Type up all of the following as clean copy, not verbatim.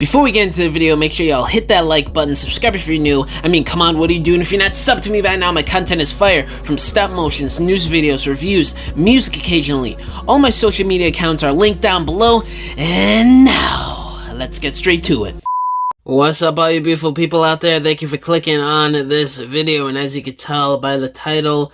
Before we get into the video, make sure y'all hit that like button, subscribe if you're new. I mean, come on, what are you doing if you're not subbed to me by now? My content is fire, from stop motions, news videos, reviews, music occasionally. All my social media accounts are linked down below, and now, let's get straight to it. What's up, all you beautiful people out there? Thank you for clicking on this video, and as you can tell by the title,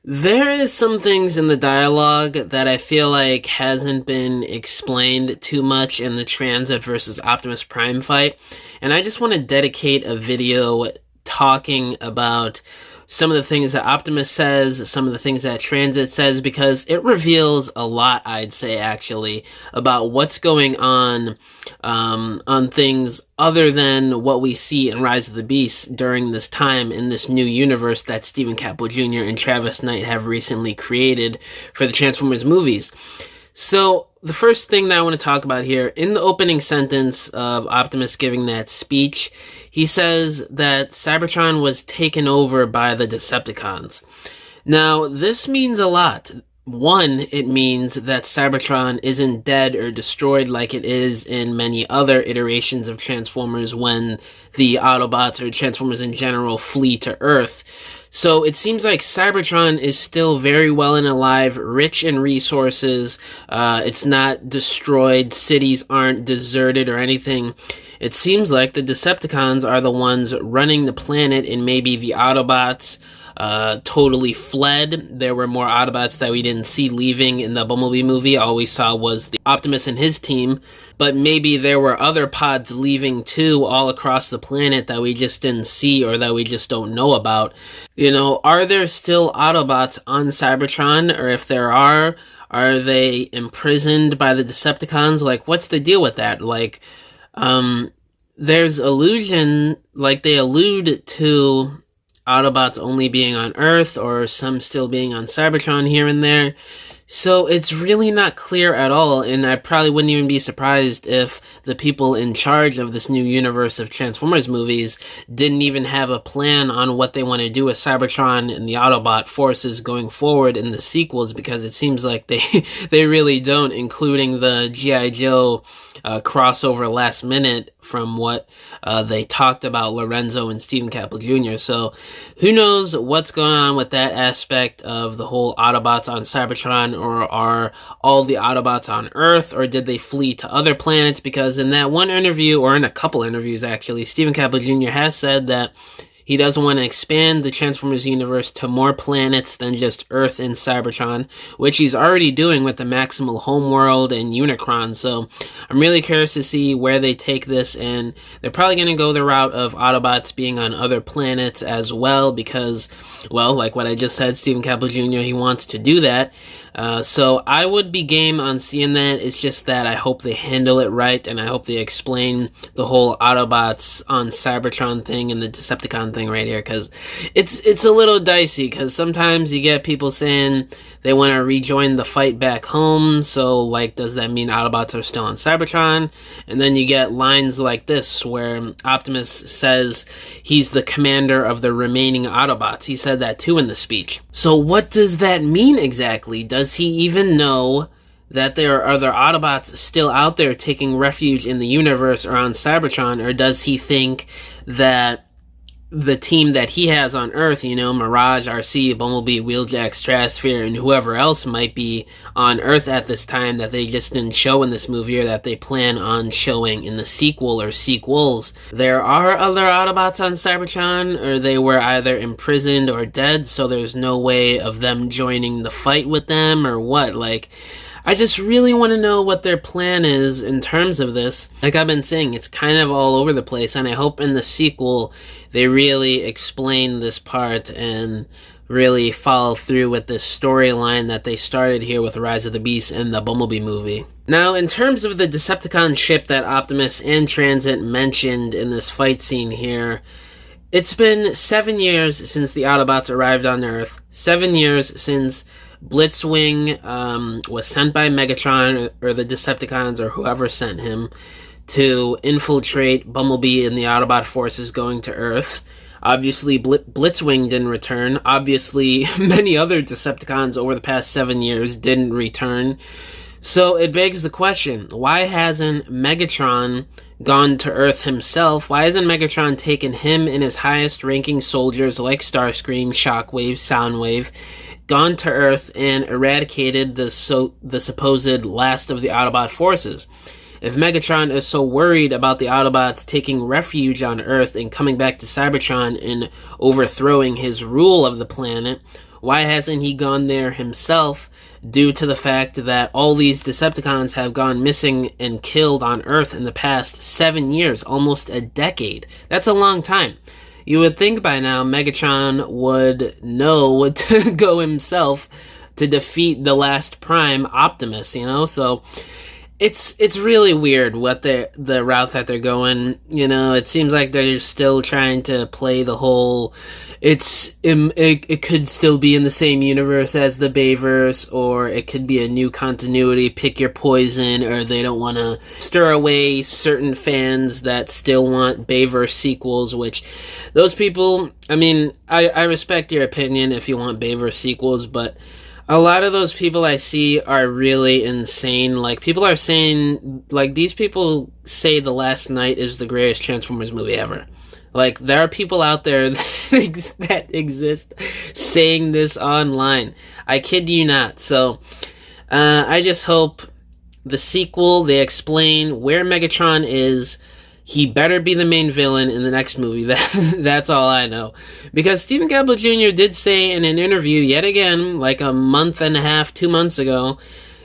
there is some things in the dialogue that I feel like hasn't been explained too much in the Transit versus Optimus Prime fight, and I just want to dedicate a video talking about some of the things that Optimus says, some of the things that Transit says, because it reveals a lot, I'd say, actually, about what's going on things other than what we see in Rise of the Beast during this time in this new universe that Stephen Caple Jr. and Travis Knight have recently created for the Transformers movies. So, the first thing that I want to talk about here, in the opening sentence of Optimus giving that speech, he says that Cybertron was taken over by the Decepticons. Now, this means a lot. One, it means that Cybertron isn't dead or destroyed like it is in many other iterations of Transformers when the Autobots or Transformers in general flee to Earth. So it seems like Cybertron is still very well and alive, rich in resources. It's not destroyed. Cities aren't deserted or anything. It seems like the Decepticons are the ones running the planet, and maybe the Autobots totally fled. There were more Autobots that we didn't see leaving in the Bumblebee movie. All we saw was the Optimus and his team, but maybe there were other pods leaving too all across the planet that we just didn't see or that we just don't know about. You know, are there still Autobots on Cybertron? Or if there are they imprisoned by the Decepticons? Like, what's the deal with that? Like, there's allusion, like they allude to Autobots only being on Earth, or some still being on Cybertron here and there. So it's really not clear at all, and I probably wouldn't even be surprised if the people in charge of this new universe of Transformers movies didn't even have a plan on what they want to do with Cybertron and the Autobot forces going forward in the sequels, because it seems like they really don't, including the G.I. Joe crossover last minute from what they talked about Lorenzo and Stephen Caple Jr. So who knows what's going on with that aspect of the whole Autobots on Cybertron, or are all the Autobots on Earth, or did they flee to other planets? Because in that one interview, or in a couple interviews actually, Stephen Caple Jr. has said that he doesn't want to expand the Transformers universe to more planets than just Earth and Cybertron, which he's already doing with the Maximal Homeworld and Unicron. So I'm really curious to see where they take this, and they're probably going to go the route of Autobots being on other planets as well, because, well, like what I just said, Stephen Caple Jr., he wants to do that. So I would be game on seeing that. It's just that I hope they handle it right, and I hope they explain the whole Autobots on Cybertron thing and the Decepticon thing right here, because it's a little dicey, because sometimes you get people saying they want to rejoin the fight back home, so like, does that mean Autobots are still on Cybertron? And then you get lines like this where Optimus says he's the commander of the remaining Autobots. He said that too in the speech. So what does that mean exactly? Does he even know that there are other Autobots still out there taking refuge in the universe or on Cybertron, or does he think that the team that he has on Earth, you know, Mirage, RC, Bumblebee, Wheeljack, Stratosphere, and whoever else might be on Earth at this time that they just didn't show in this movie, or that they plan on showing in the sequel or sequels, there are other Autobots on Cybertron, or they were either imprisoned or dead, so there's no way of them joining the fight with them, or what? Like, I just really want to know what their plan is in terms of this. Like I've been saying, it's kind of all over the place, and I hope in the sequel they really explain this part and really follow through with this storyline that they started here with Rise of the Beast and the Bumblebee movie. Now, in terms of the Decepticon ship that Optimus and Transit mentioned in this fight scene here, it's been 7 years since the Autobots arrived on Earth, 7 years since Blitzwing was sent by Megatron, or the Decepticons, or whoever sent him, to infiltrate Bumblebee and the Autobot forces going to Earth. Obviously, Blitzwing didn't return. Obviously, many other Decepticons over the past 7 years didn't return. So it begs the question, why hasn't Megatron gone to Earth himself? Why hasn't Megatron taken him and his highest ranking soldiers like Starscream, Shockwave, Soundwave, gone to Earth and eradicated the supposed last of the Autobot forces? If Megatron is so worried about the Autobots taking refuge on Earth and coming back to Cybertron and overthrowing his rule of the planet, why hasn't he gone there himself, due to the fact that all these Decepticons have gone missing and killed on Earth in the past 7 years, almost a decade? That's a long time. You would think by now Megatron would know to go himself to defeat the last Prime, Optimus, you know? So it's really weird what the route that they're going. You know, it seems like they're still trying to play the whole it could still be in the same universe as the Bayverse, or it could be a new continuity, pick your poison, or they don't want to stir away certain fans that still want Bayverse sequels, which those people, I mean, I respect your opinion if you want Bayverse sequels, but a lot of those people I see are really insane. Like, people are saying, like, these people say The Last Night is the greatest Transformers movie ever. Like, there are people out there that exist saying this online. I kid you not. So, I just hope the sequel, they explain where Megatron is. He better be the main villain in the next movie. That's all I know. Because Stephen Campbell Jr. did say in an interview, yet again, like a month and a half, 2 months ago,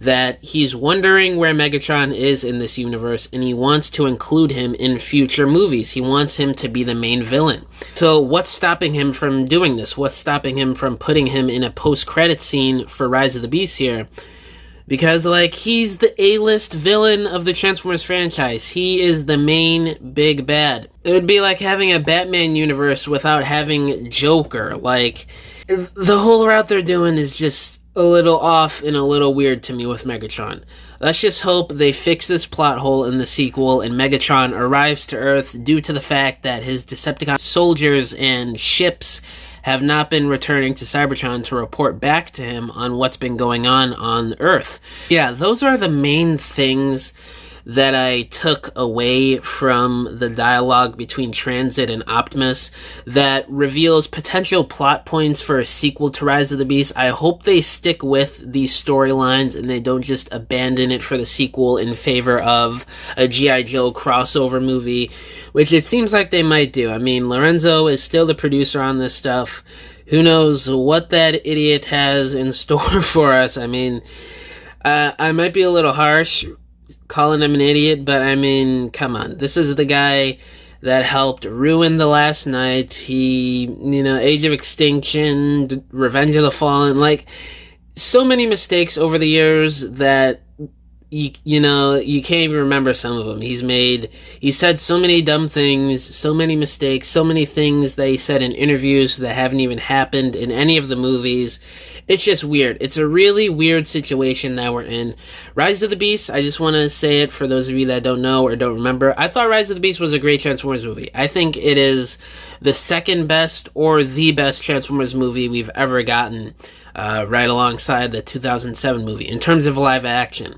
that he's wondering where Megatron is in this universe, and he wants to include him in future movies. He wants him to be the main villain. So what's stopping him from doing this? What's stopping him from putting him in a post-credit scene for Rise of the Beast here? Because, like, he's the A-list villain of the Transformers franchise. He is the main big bad. It would be like having a Batman universe without having Joker. Like, the whole route they're doing is just a little off and a little weird to me with Megatron. Let's just hope they fix this plot hole in the sequel and Megatron arrives to Earth due to the fact that his Decepticon soldiers and ships have not been returning to Cybertron to report back to him on what's been going on Earth. Yeah, those are the main things that I took away from the dialogue between Transit and Optimus that reveals potential plot points for a sequel to Rise of the Beast. I hope they stick with these storylines and they don't just abandon it for the sequel in favor of a G.I. Joe crossover movie, which it seems like they might do. I mean, Lorenzo is still the producer on this stuff. Who knows what that idiot has in store for us? I mean, I might be a little harsh calling him an idiot, but I mean, come on. This is the guy that helped ruin The Last Night. He, Age of Extinction, Revenge of the Fallen, like, so many mistakes over the years that you can't even remember some of them. He said so many dumb things, so many mistakes, so many things that he said in interviews that haven't even happened in any of the movies. It's just weird. It's a really weird situation that we're in. Rise of the Beast, I just want to say it for those of you that don't know or don't remember. I thought Rise of the Beast was a great Transformers movie. I think it is the second best or the best Transformers movie we've ever gotten, right alongside the 2007 movie in terms of live action.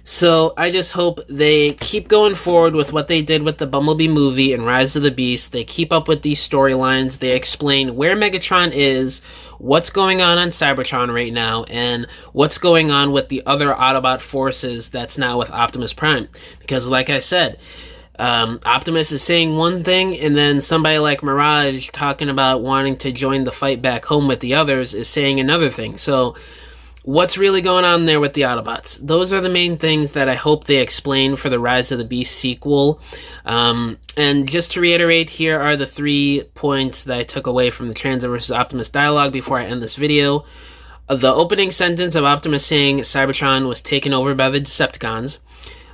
So I just hope they keep going forward with what they did with the Bumblebee movie and Rise of the Beast. They keep up with these storylines. They explain where Megatron is, what's going on Cybertron right now, and what's going on with the other Autobot forces that's now with Optimus Prime. Because like I said, Optimus is saying one thing, and then somebody like Mirage talking about wanting to join the fight back home with the others is saying another thing. So what's really going on there with the Autobots? Those are the main things that I hope they explain for the Rise of the Beast sequel. And just to reiterate, here are the 3 points that I took away from the Transit vs. Optimus dialogue before I end this video. The opening sentence of Optimus saying Cybertron was taken over by the Decepticons.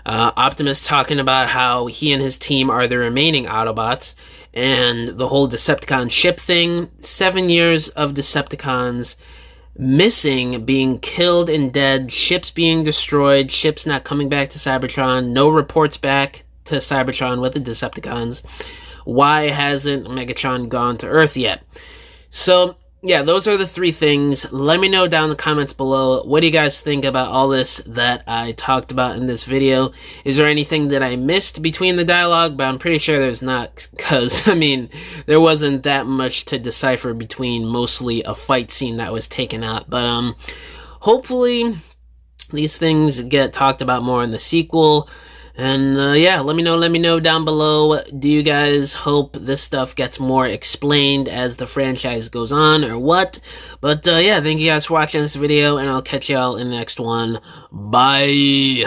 Optimus talking about how he and his team are the remaining Autobots. And the whole Decepticon ship thing. 7 years of Decepticons missing, being killed and dead, ships being destroyed, ships not coming back to Cybertron, no reports back to Cybertron with the Decepticons. Why hasn't Megatron gone to Earth yet? So yeah, those are the three things. Let me know down in the comments below, what do you guys think about all this that I talked about in this video? Is there anything that I missed between the dialogue? But I'm pretty sure there's not, because, I mean, there wasn't that much to decipher between mostly a fight scene that was taken out. But, hopefully these things get talked about more in the sequel. And yeah, let me know down below. Do you guys hope this stuff gets more explained as the franchise goes on, or what? But yeah, thank you guys for watching this video, and I'll catch y'all in the next one. Bye!